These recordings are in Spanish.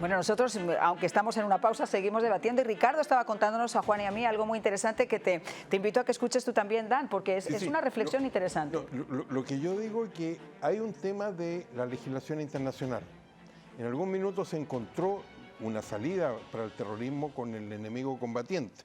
Bueno, nosotros, aunque estamos en una pausa, seguimos debatiendo y Ricardo estaba contándonos a Juan y a mí algo muy interesante que te invito a que escuches tú también, Dan, porque es una reflexión interesante. Lo que yo digo es que hay un tema de la legislación internacional. En algún minuto se encontró una salida para el terrorismo con el enemigo combatiente.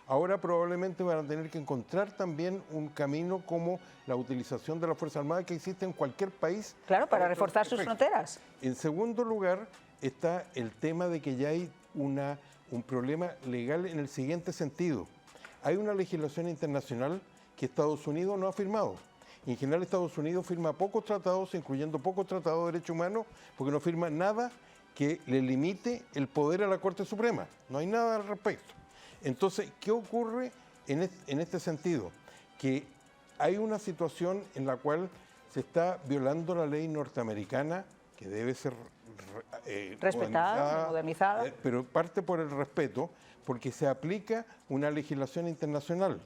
Ahora probablemente van a tener que encontrar también un camino como la utilización de la Fuerza Armada que existe en cualquier país. Claro, para reforzar sus fronteras. En segundo lugar está el tema de que ya hay un problema legal en el siguiente sentido. Hay una legislación internacional que Estados Unidos no ha firmado. En general Estados Unidos firma pocos tratados, incluyendo pocos tratados de derechos humanos, porque no firma nada que le limite el poder a la Corte Suprema. No hay nada al respecto. Entonces, ¿qué ocurre en este sentido? Que hay una situación en la cual se está violando la ley norteamericana, que debe ser respetada, modernizada. Pero parte por el respeto, porque se aplica una legislación internacional,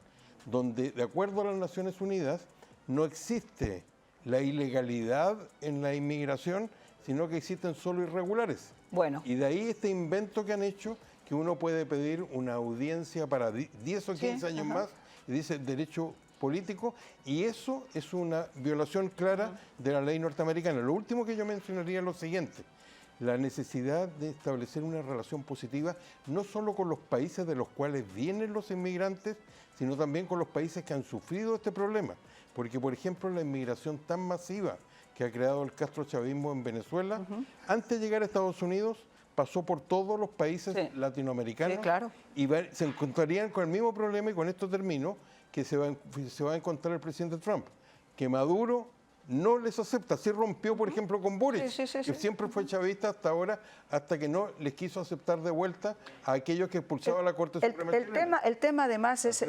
donde, de acuerdo a las Naciones Unidas, no existe la ilegalidad en la inmigración, sino que existen solo irregulares. Bueno. Y de ahí este invento que han hecho, que uno puede pedir una audiencia para 10 o 15 años más, y dice derecho político, y eso es una violación clara de la ley norteamericana. Lo último que yo mencionaría es lo siguiente: la necesidad de establecer una relación positiva, no solo con los países de los cuales vienen los inmigrantes, sino también con los países que han sufrido este problema. Porque, por ejemplo, la inmigración tan masiva que ha creado el castrochavismo en Venezuela, antes de llegar a Estados Unidos, pasó por todos los países latinoamericanos, claro. Y se encontrarían con el mismo problema, y con esto termino, que se va a encontrar el presidente Trump, que Maduro no les acepta. Sí rompió, por ejemplo, con Boris, que siempre fue chavista hasta ahora, hasta que no les quiso aceptar de vuelta a aquellos que expulsaba a la Corte Suprema. El tema además es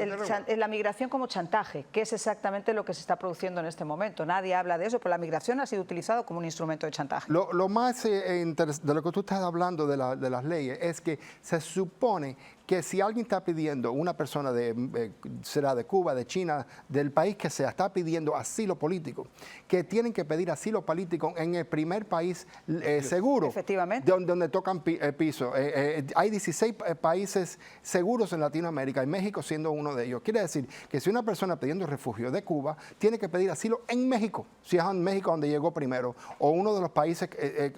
la migración como chantaje, que es exactamente lo que se está produciendo en este momento. Nadie habla de eso, pero la migración ha sido utilizada como un instrumento de chantaje. Lo más interesante de lo que tú estás hablando de las leyes es que se supone que si alguien está pidiendo, una persona será de Cuba, de China, del país que sea, está pidiendo asilo político, que tienen que pedir asilo político en el primer país seguro, efectivamente, donde tocan piso. Hay 16 países seguros en Latinoamérica y México siendo uno de ellos. Quiere decir que si una persona pidiendo refugio de Cuba tiene que pedir asilo en México, si es en México donde llegó primero, o uno de los países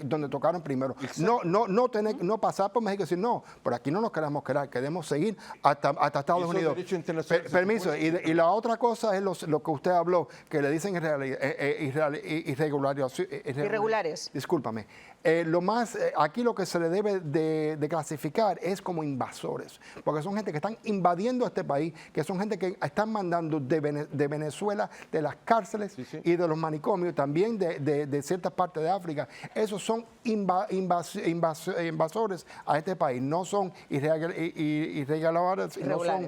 donde tocaron primero. No pasar por México y decir, no, por aquí no nos queremos quedar, queremos seguir hasta Estados Unidos. Permiso. Y la otra cosa es lo que usted habló, que le dicen irregulares. Discúlpame. Aquí lo que se le debe de clasificar es como invasores, porque son gente que están invadiendo este país, que son gente que están mandando de Venezuela, de las cárceles y de los manicomios, también de ciertas partes de África. Esos son invasores a este país, no son irregulares. No son,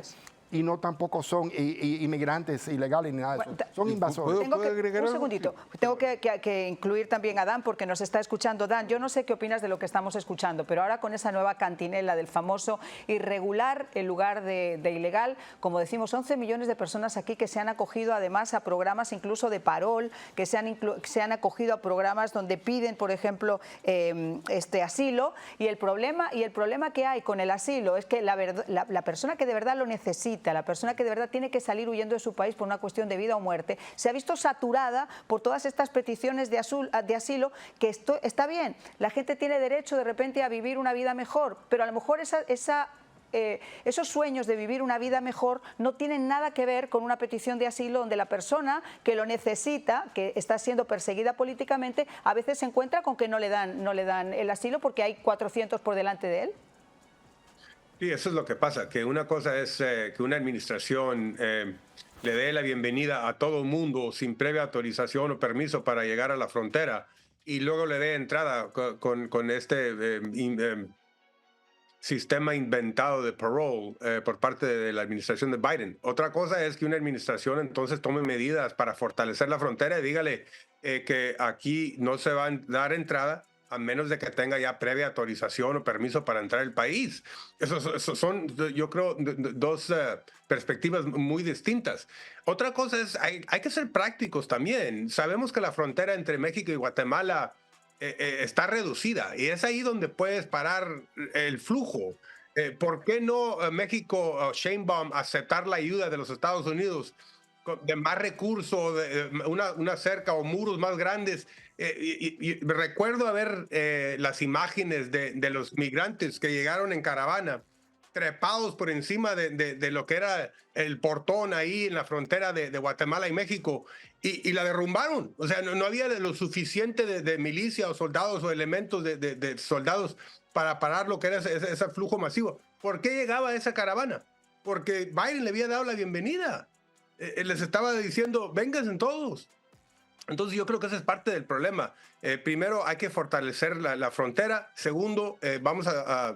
y no tampoco son inmigrantes ilegales ni nada de eso. Son invasores. Un segundito. Tengo que incluir también a Dan porque nos está escuchando. Dan, yo no sé qué opinas de lo que estamos escuchando, pero ahora con esa nueva cantinela del famoso irregular en lugar de ilegal, como decimos, 11 millones de personas aquí que se han acogido además a programas incluso de parol, que se han acogido a programas donde piden, por ejemplo, asilo, y el problema que hay con el asilo es que la persona que de verdad lo necesita, la persona que de verdad tiene que salir huyendo de su país por una cuestión de vida o muerte, se ha visto saturada por todas estas peticiones de asilo, que esto está bien, la gente tiene derecho de repente a vivir una vida mejor, pero a lo mejor esos sueños de vivir una vida mejor no tienen nada que ver con una petición de asilo donde la persona que lo necesita, que está siendo perseguida políticamente, a veces se encuentra con que no le dan el asilo porque hay 400 por delante de él. Sí, eso es lo que pasa, que una cosa es que una administración le dé la bienvenida a todo el mundo sin previa autorización o permiso para llegar a la frontera y luego le dé entrada con este sistema inventado de parole por parte de la administración de Biden. Otra cosa es que una administración entonces tome medidas para fortalecer la frontera y dígale que aquí no se va a dar entrada a menos de que tenga ya previa autorización o permiso para entrar al país. Esos son, yo creo, dos perspectivas muy distintas. Otra cosa es, hay que ser prácticos también. Sabemos que la frontera entre México y Guatemala está reducida y es ahí donde puedes parar el flujo. ¿Por qué no México, Sheinbaum, aceptar la ayuda de los Estados Unidos de más recursos, de una cerca o muros más grandes? Y recuerdo ver las imágenes de los migrantes que llegaron en caravana, trepados por encima de lo que era el portón ahí en la frontera de Guatemala y México, y la derrumbaron. O sea, no había lo suficiente de milicia o soldados o elementos de soldados para parar lo que era ese flujo masivo. ¿Por qué llegaba esa caravana? Porque Biden le había dado la bienvenida. Les estaba diciendo, vénganse todos. Entonces yo creo que esa es parte del problema. Primero, hay que fortalecer la frontera. Segundo, vamos a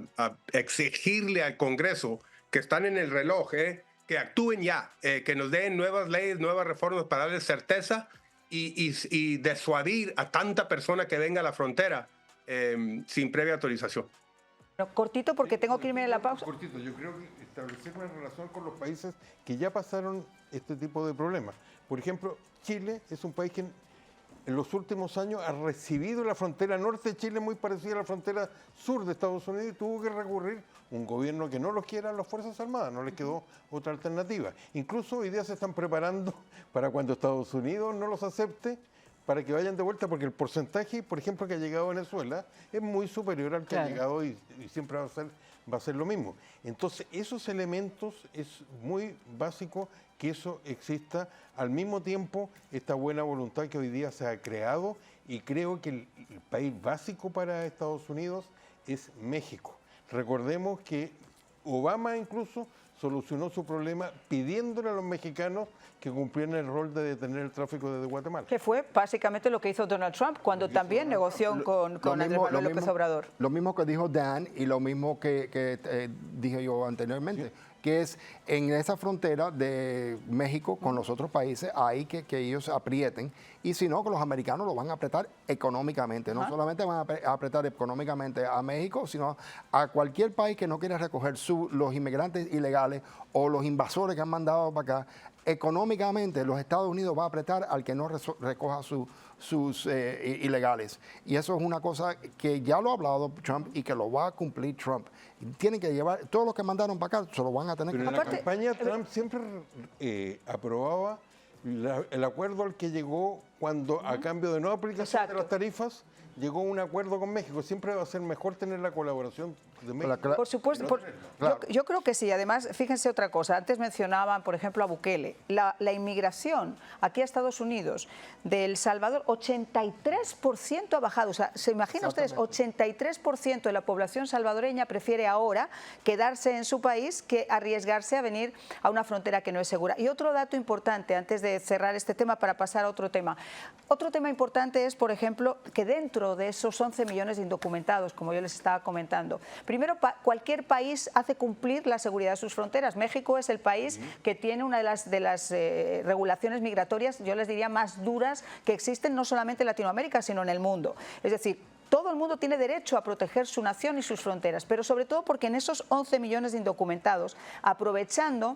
exigirle al Congreso, que están en el reloj, que actúen ya, que nos den nuevas leyes, nuevas reformas para darles certeza y disuadir a tanta persona que venga a la frontera sin previa autorización. Bueno, cortito, porque tengo que irme a la pausa. Cortito, yo creo que establecer una relación con los países que ya pasaron este tipo de problemas. Por ejemplo, Chile es un país que en los últimos años ha recibido la frontera norte de Chile muy parecida a la frontera sur de Estados Unidos y tuvo que recurrir un gobierno que no los quiera a las Fuerzas Armadas, no les quedó otra alternativa. Incluso hoy día se están preparando para cuando Estados Unidos no los acepte, para que vayan de vuelta, porque el porcentaje, por ejemplo, que ha llegado a Venezuela es muy superior al que ha llegado y siempre va a ser lo mismo. Entonces, esos elementos es muy básico que eso exista. Al mismo tiempo, esta buena voluntad que hoy día se ha creado, y creo que el país básico para Estados Unidos es México. Recordemos que Obama incluso solucionó su problema pidiéndole a los mexicanos que cumplieran el rol de detener el tráfico desde Guatemala. Que fue básicamente lo que hizo Donald Trump cuando también negoció con Andrés Manuel López Obrador. Lo mismo que dijo Dan y lo mismo que dije yo anteriormente, que es en esa frontera de México con los otros países, hay que ellos aprieten, y si no, que los americanos lo van a apretar económicamente. No solamente van a apretar económicamente a México, sino a cualquier país que no quiera recoger los inmigrantes ilegales o los invasores que han mandado para acá. Económicamente, los Estados Unidos va a apretar al que no recoja sus ilegales. Y eso es una cosa que ya lo ha hablado Trump y que lo va a cumplir Trump. Tienen que llevar, todos los que mandaron para acá se lo van a tener que hacer. Pero en la campaña Trump siempre aprobaba el acuerdo al que llegó cuando, a cambio de no aplicación de las tarifas, llegó a un acuerdo con México. Siempre va a ser mejor tener la colaboración de México. Por supuesto. Yo creo que sí. Además, fíjense otra cosa. Antes mencionaban, por ejemplo, a Bukele. La inmigración aquí a Estados Unidos de El Salvador, 83% ha bajado. O sea, ¿se imaginan ustedes? 83% de la población salvadoreña prefiere ahora quedarse en su país que arriesgarse a venir a una frontera que no es segura. Y otro dato importante, antes de cerrar este tema para pasar a otro tema. Otro tema importante es, por ejemplo, que dentro de esos 11 millones de indocumentados, como yo les estaba comentando, primero, cualquier país hace cumplir la seguridad de sus fronteras. México es el país que tiene una de las regulaciones migratorias, yo les diría, más duras que existen no solamente en Latinoamérica, sino en el mundo. Es decir, todo el mundo tiene derecho a proteger su nación y sus fronteras, pero sobre todo porque en esos 11 millones de indocumentados, aprovechando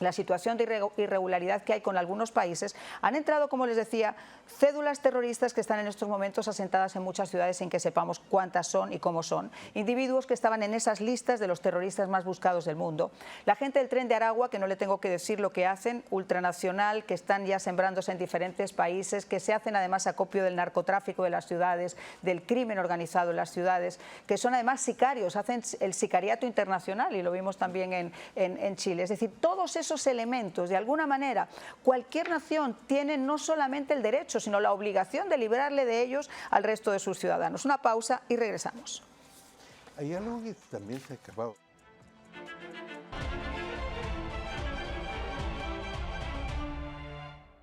la situación de irregularidad que hay con algunos países, han entrado, como les decía, cédulas terroristas que están en estos momentos asentadas en muchas ciudades sin que sepamos cuántas son y cómo son. Individuos que estaban en esas listas de los terroristas más buscados del mundo. La gente del Tren de Aragua, que no le tengo que decir lo que hacen, ultranacional, que están ya sembrándose en diferentes países, que se hacen además acopio del narcotráfico de las ciudades, del crimen organizado en las ciudades, que son además sicarios, hacen el sicariato internacional y lo vimos también en Chile. Es decir, todos esos elementos, de alguna manera, cualquier nación tiene no solamente el derecho, sino la obligación de librarle de ellos al resto de sus ciudadanos. Una pausa y regresamos. Hay algo que también se ha escapado.